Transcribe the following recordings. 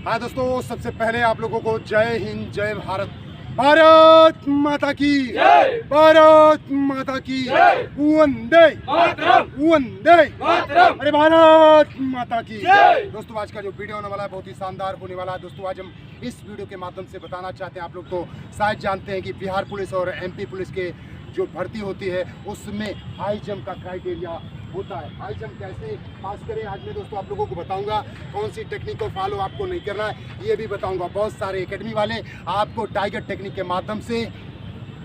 हाँ दोस्तों, सबसे पहले आप लोगों को जय हिंद, जय भारत, भारत माता की जय, भारत माता की जय, वंदे मातरम, वंदे मातरम, अरे भारत माता की जय। दोस्तों आज का जो वीडियो होने वाला है बहुत ही शानदार होने वाला है। दोस्तों आज हम इस वीडियो के माध्यम से बताना चाहते हैं, आप लोग तो शायद जानते हैं कि बिहार पुलिस और एमपी पुलिस के जो भर्ती होती है उसमें हाई जंप का क्राइटेरिया होता है। हाई जंप कैसे पास करें आज मैं दोस्तों आप लोगों को बताऊंगा। कौन सी टेक्निक को फॉलो आपको नहीं करना है ये भी बताऊंगा। बहुत सारे एकेडमी वाले आपको टाइगर टेक्निक के माध्यम से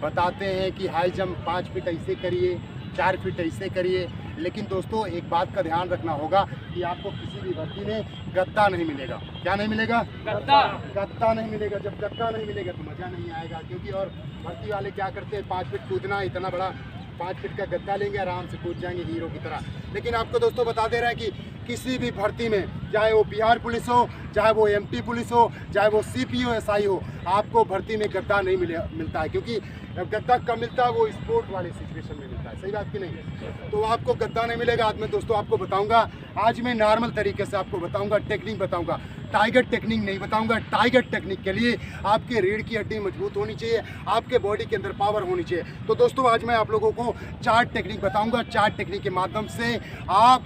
बताते हैं कि हाई जंप 5 फीट ऐसे करिए, 4 फीट ऐसे करिए, लेकिन दोस्तों एक बात का ध्यान रखना होगा कि आपको किसी भी भर्ती में गद्दा नहीं मिलेगा। क्या नहीं मिलेगा? गद्दा नहीं मिलेगा। जब गद्दा नहीं मिलेगा तो मज़ा नहीं आएगा, क्योंकि और भर्ती वाले क्या करते हैं 5 फीट कूदना, इतना बड़ा 5 फीट का गद्दा लेंगे, आराम से कूद जाएंगे हीरो की तरह। लेकिन आपको दोस्तों बता दे रहे हैं कि किसी भी भर्ती में, चाहे वो बिहार पुलिस हो, चाहे वो एमपी पुलिस हो, चाहे वो सीपीओ एसआई हो, आपको भर्ती में गद्दा नहीं मिलता है। क्योंकि गद्दा कब मिलता है? वो स्पोर्ट वाले सिचुएशन में मिलता है। सही बात की नहीं? तो आपको गद्दा नहीं मिलेगा। आज मैं दोस्तों आपको बताऊंगा, आज मैं नॉर्मल तरीके से आपको बताऊंगा, टेक्निक बताऊंगा, टाइगर टेक्निक नहीं बताऊंगा। टाइगर टेक्निक के लिए आपके रीढ़ की हड्डी मजबूत होनी चाहिए, आपके बॉडी के अंदर पावर होनी चाहिए। तो दोस्तों आज मैं आप लोगों को 4 टेक्निक बताऊंगा। 4 टेक्निक के माध्यम से आप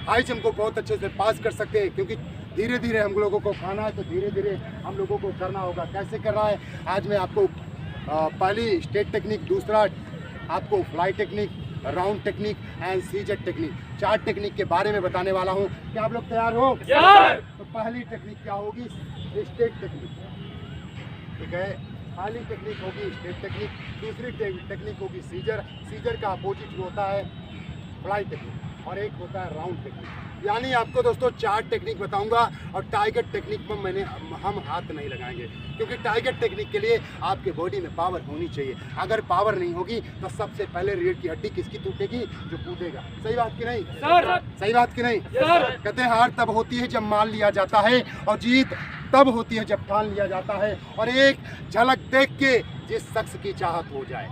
हाई जंप को बहुत अच्छे से पास कर सकते हैं, क्योंकि धीरे धीरे हम लोगों को खाना है, तो धीरे धीरे हम लोगों को करना होगा। कैसे करना है आज मैं आपको पहली स्टेट टेक्निक, दूसरा आपको fly technique, round technique and सीजेट टेक्निक, 4 टेक्निक के बारे में बताने वाला हूं। क्या आप लोग तैयार हो? तो पहली टेक्निक क्या होगी? State technique. ठीक है, पहली टेक्निक होगी स्टेट टेक्निक, दूसरी टेक्निक होगी सीजर। सीजर का अपोजिट जो होता है फ्लाई टेक्निक, और एक होता है राउंड टेक्निक। यानी आपको दोस्तों 4 टेक्निक बताऊंगा, और टाइगर टेक्निक में हम हाथ नहीं लगाएंगे, क्योंकि टाइगर टेक्निक के लिए आपके बॉडी में पावर होनी चाहिए। अगर पावर नहीं होगी तो सबसे पहले रीढ़ की हड्डी किसकी टूटेगी? जो कूदेगा। सही बात की नहीं सर? सही बात की नहीं सर? कहते हैं हार तब होती है जब मान लिया जाता है, और जीत तब होती है जब ठान लिया जाता है। और एक झलक देख के जिस शख्स की चाहत हो जाए,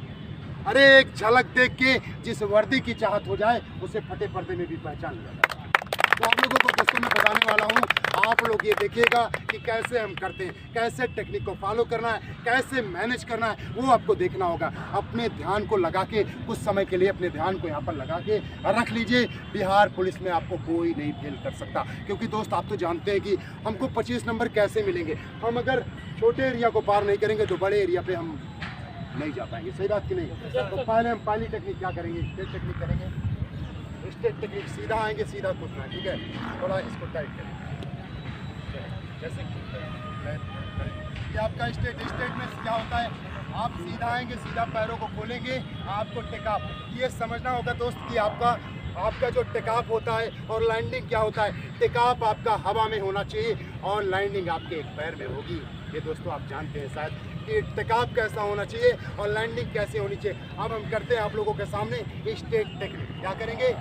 अरे एक झलक देख के जिस वर्दी की चाहत हो जाए, उसे फटे पर्दे में भी पहचान लिया जाता है। तो आप लोगों को दोस्तों मैं बताने वाला हूँ, आप लोग ये देखिएगा कि कैसे हम करते हैं, कैसे टेक्निक को फॉलो करना है, कैसे मैनेज करना है, वो आपको देखना होगा। अपने ध्यान को लगा के, कुछ समय के लिए अपने ध्यान को यहाँ पर लगा के रख लीजिए। बिहार पुलिस में आपको कोई नहीं फेल कर सकता, क्योंकि दोस्त आप तो जानते हैं कि हमको 25 नंबर कैसे मिलेंगे। हम अगर छोटे एरिया को पार नहीं करेंगे तो बड़े एरिया पर हम नहीं जा पाएंगे। सही बात की नहीं? तो पहले हम पहली टेक्निक क्या करेंगे? स्टेट टेक्निक करेंगे। स्टेट टेक्निक सीधा आएंगे, सीधा कूदना है। ठीक है, थोड़ा इसको टाइट करें, जैसे ये आपका स्टेट में क्या होता है? आप सीधा आएंगे, सीधा पैरों को खोलेंगे, आपको टेकअप, ये समझना होगा दोस्त कि आपका जो टेकअप होता है और लैंडिंग क्या होता है। टेकअप आपका हवा में होना चाहिए और लैंडिंग आपके एक पैर में होगी। ये दोस्तों आप जानते हैं शायद कि टेकअप कैसा होना चाहिए और लैंडिंग कैसे होनी चाहिए। अब हम करते हैं आप लोगों के सामने स्टेट टेक्निक। क्या करेंगे?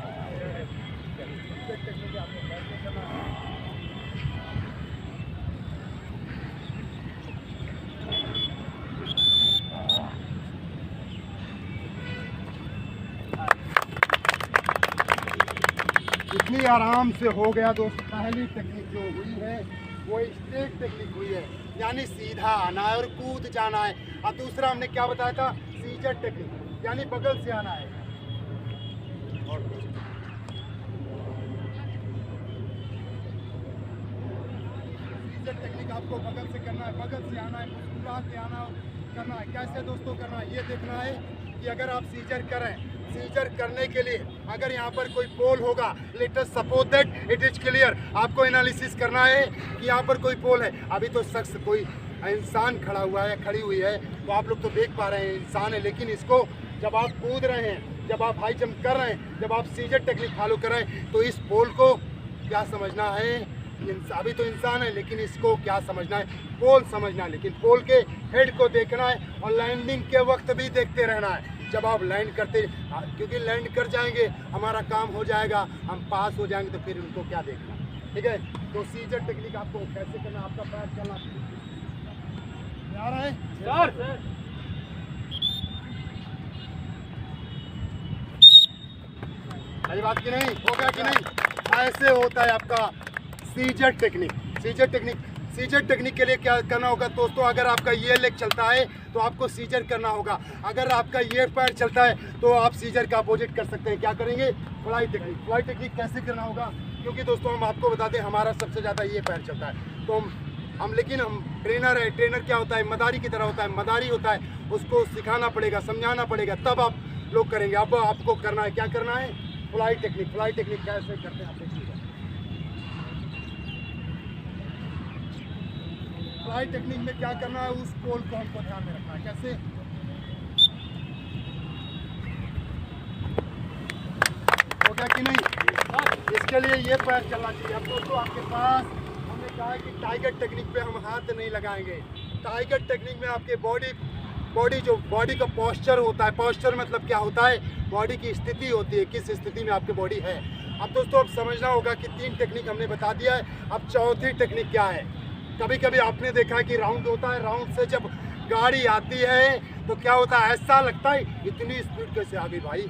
स्टेट टेक्निक आपको कैसे करना है? इतनी आराम से हो गया दोस्त। पहली टेक्निक जो हुई है वो स्टेट टेक्निक हुई है, यानी सीधा आना है और कूद जाना है। और दूसरा हमने क्या बताया था? सीजर टेक्निक, यानी बगल से आना है। और सीजर टेक्निक आपको बगल से करना है, बगल से आना है, मुस्कुराते आना करना है। कैसे दोस्तों करना है ये देखना है कि अगर आप सीजर करें, सीजर करने के लिए अगर यहाँ पर कोई पोल होगा, let us suppose that it is clear, आपको एनालिसिस करना है कि यहाँ पर कोई पोल है। अभी तो शख्स कोई इंसान खड़ा हुआ है, खड़ी हुई है, तो आप लोग तो देख पा रहे हैं इंसान है, लेकिन इसको जब आप कूद रहे हैं, जब आप हाई जंप कर रहे हैं, जब आप सीजर टेक्निक फॉलो कर रहे हैं, तो इस पोल को क्या समझना है? अभी तो इंसान है, लेकिन इसको क्या समझना है? पोल समझना है। लेकिन पोल के हेड को देखना है और लैंडिंग के वक्त भी देखते रहना है। जब आप लैंड करते, क्योंकि लैंड कर जाएंगे हमारा काम हो जाएगा, हम पास हो जाएंगे, तो फिर उनको क्या देखना। ठीक है, तो सीजर टेक्निक आपको कैसे करना, आपका पैर चलना आ रहा है सर? सही बात की नहीं? हो गया कि नहीं? ऐसे होता है आपका scissor technique. Scissor technique scissor technique के लिए क्या करना होगा दोस्तों, अगर आपका ये लेग चलता है तो आपको सीजर करना होगा, अगर आपका ये पैर चलता है तो आप सीजर का अपोजिट कर सकते हैं। क्या करेंगे? Fly technique. फ्लाई टेक्निक कैसे करना होगा, क्योंकि दोस्तों हम आपको बता दें हमारा सबसे ज़्यादा ये पैर चलता है, तो लेकिन हम ट्रेनर है। ट्रेनर क्या होता है? मदारी की तरह होता है, मदारी होता है, उसको सिखाना पड़ेगा, समझाना पड़ेगा, तब आप लोग करेंगे। अब आपको करना है, क्या करना है? Fly technique. फ्लाई टेक्निक कैसे करते हैं आप देखिएगा। फ्लाई टेक्निक में क्या करना है, उस पोल को हमको ध्यान में रखना है। कैसे? हो गया कि नहीं? इसके लिए ये पैर चलना चाहिए। अब दोस्तों आपके पास हमने कहा है कि टाइगर टेक्निक पे हम हाथ नहीं लगाएंगे। टाइगर टेक्निक में आपके बॉडी का पोस्चर होता है। पोस्चर मतलब क्या होता है? बॉडी की स्थिति होती है, किस स्थिति में आपकी बॉडी है। अब दोस्तों अब समझना होगा कि 3 टेक्निक हमने बता दिया है, अब चौथी टेक्निक क्या है। कभी कभी आपने देखा है कि राउंड होता है, राउंड से जब गाड़ी आती है तो क्या होता है, ऐसा लगता है इतनी स्पीड कैसे आ गई भाई।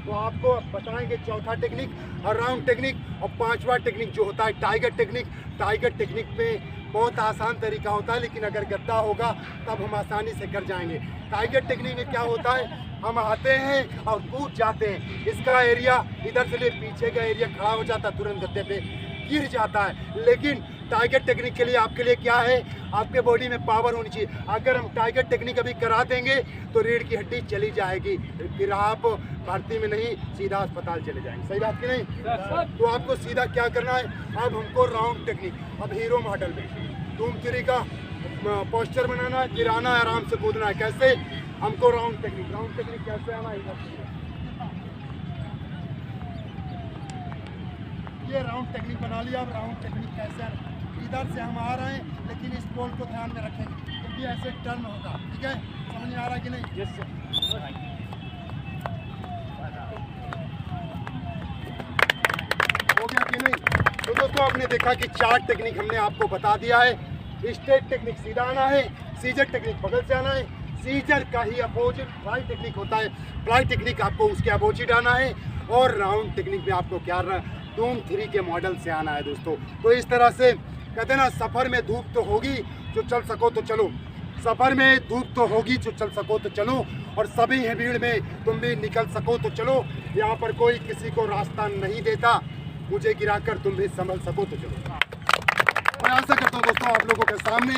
तो आपको बताएंगे चौथा टेक्निक और राउंड टेक्निक, और 5वां टेक्निक जो होता है टाइगर टेक्निक। टाइगर टेक्निक में बहुत आसान तरीका होता है, लेकिन अगर गद्दा होगा तब हम आसानी से कर जाएंगे। टाइगर टेक्निक में क्या होता है, हम आते हैं और कूद जाते हैं, इसका एरिया इधर से ले पीछे का एरिया खड़ा हो जाता है, तुरंत गद्दे पे गिर जाता है। लेकिन टाइगर टेक्निक के लिए आपके लिए क्या है, आपके बॉडी में पावर होनी चाहिए। अगर हम टाइगर टेक्निक अभी करा देंगे तो रीढ़ की हड्डी चली जाएगी, फिर आप भर्ती में नहीं सीधा अस्पताल चले जाएंगे। सही बात की नहीं? तो आपको सीधा क्या करना है, अब हमको राउंड टेक्निक, अब हीरो मॉडल में धूम 3 का पोस्चर बनाना है, गिराना है, आराम से कूदना है। कैसे? हमको राउंड टेक्निक। राउंड टेक्निक कैसे आना है, ये राउंड टेक्निक बना लिया। अब राउंड टेक्निक कैसे आना, इधर से हम आ रहे हैं, लेकिन इस पोल को ध्यान में रखेंगे क्योंकि ऐसे टर्न होगा। ठीक है, समझ में आ रहा है कि नहीं? हो गया कि नहीं? तो दोस्तों आपने देखा कि 4 टेक्निक हमने आपको बता दिया है। स्ट्रेट टेक्निक सीधा आना है, सीजर टेक्निक बगल से आना है, सीजर का ही अपोजिट फ्लाई टेक्निक होता है, फ्लाई टेक्निक आपको उसके अपोजिट आना है, और राउंड टेक्निक में आपको क्या धूम 3 के मॉडल से आना है दोस्तों। तो इस तरह से कहते ना, सफ़र में धूप तो होगी जो चल सको तो चलो, सफ़र में धूप तो होगी जो चल सको तो चलो, और सभी है भीड़ में तुम भी निकल सको तो चलो। यहाँ पर कोई किसी को रास्ता नहीं देता, मुझे गिराकर तुम भी संभल सको तो चलो। मैं आशा करता हूँ दोस्तों आप लोगों के सामने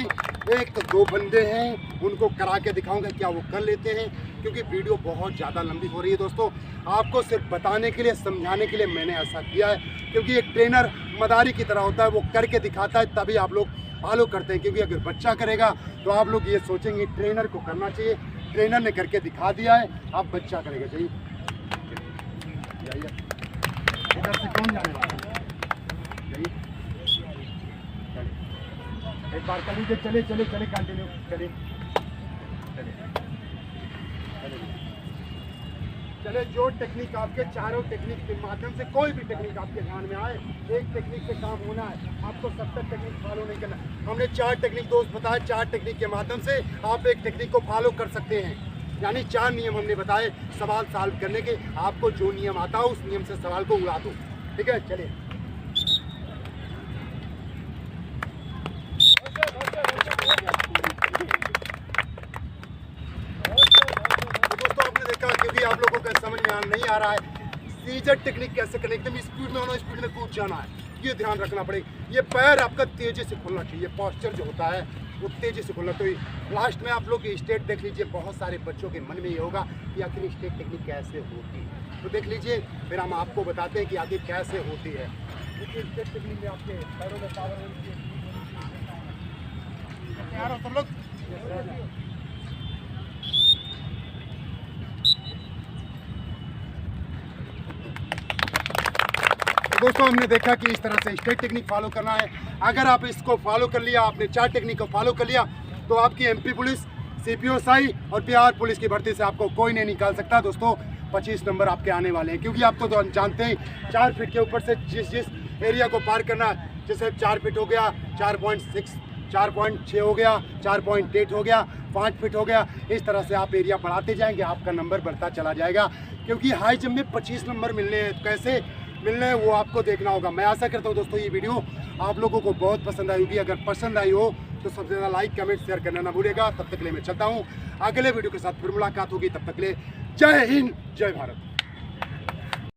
1 तो 2 बंदे हैं, उनको करा के दिखाऊंगा क्या वो कर लेते हैं, क्योंकि वीडियो बहुत ज़्यादा लंबी हो रही है दोस्तों। आपको सिर्फ बताने के लिए, समझाने के लिए मैंने ऐसा किया है, क्योंकि एक ट्रेनर मदारी की तरह होता है, वो करके दिखाता है तभी आप लोग फॉलो करते हैं। क्योंकि अगर बच्चा करेगा तो आप लोग ये सोचेंगे ट्रेनर को करना चाहिए, ट्रेनर ने करके दिखा दिया है, आप बच्चा करेगा। चाहिए इधर से कौन जाने वाला है? एक बार कर लीजिए, चले चले चले कंटिन्यू चले चले चले। जो टेक्निक आपके चारों टेक्निक के माध्यम से, कोई भी टेक्निक आपके ध्यान में आए, एक टेक्निक से काम होना है, आपको 70 टेक्निक फॉलो नहीं करना। हमने 4 टेक्निक दोस्त बताया, 4 टेक्निक के माध्यम से आप एक टेक्निक को फॉलो कर सकते हैं। यानी 4 नियम हमने बताए सवाल सॉल्व करने के, आपको जो नियम आता हो उस नियम से सवाल को उड़ा दो। ठीक है, चलिए। क्योंकि आप लोगों का समझ में नहीं आ रहा है सीजर टेक्निक कैसे करना, एकदम स्पीड में होना, स्पीड में कूद जाना है, ये ध्यान रखना पड़ेगा। ये पैर आपका तेजी से खुलना चाहिए, पोस्चर जो होता है वो तेजी से खुलना। तो लास्ट में आप लोग स्टेट देख लीजिए, बहुत सारे बच्चों के मन में ये होगा कि आखिर स्टेट टेक्निक कैसे होती है, तो देख लीजिए, फिर हम आपको बताते हैं कि आगे कैसे होती है। क्योंकि स्टेट टेक्निक में आपके पैरों में पावर होनी चाहिए। तैयार हो सब लोग? दोस्तों हमने देखा कि इस तरह से स्टेट टेक्निक फॉलो करना है। अगर आप इसको फॉलो कर लिया, आपने 4 टेक्निक को फॉलो कर लिया, तो आपकी एमपी पुलिस, सीपीओ और बिहार पुलिस की भर्ती से आपको कोई नहीं निकाल सकता दोस्तों। 25 नंबर आपके आने वाले हैं, क्योंकि आपको तो जानते हैं 4 फीट के ऊपर से जिस एरिया को पार करना है, जैसे 4 फीट हो गया, 4.6, 4.6 हो गया, 4.8 हो गया, 5 फीट हो गया, इस तरह से आप एरिया बढ़ाते जाएंगे, आपका नंबर बढ़ता चला जाएगा। क्योंकि हाई जंप में 25 नंबर मिलने हैं। कैसे? मिलने हैं वो आपको देखना होगा। मैं आशा करता हूँ दोस्तों ये वीडियो आप लोगों को बहुत पसंद आई होगी। अगर पसंद आई हो तो सबसे ज़्यादा लाइक कमेंट शेयर करना ना भूलेगा। तब तक के लिए मैं चलता हूँ, अगले वीडियो के साथ फिर मुलाकात होगी। तब तक के लिए जय हिंद जय भारत।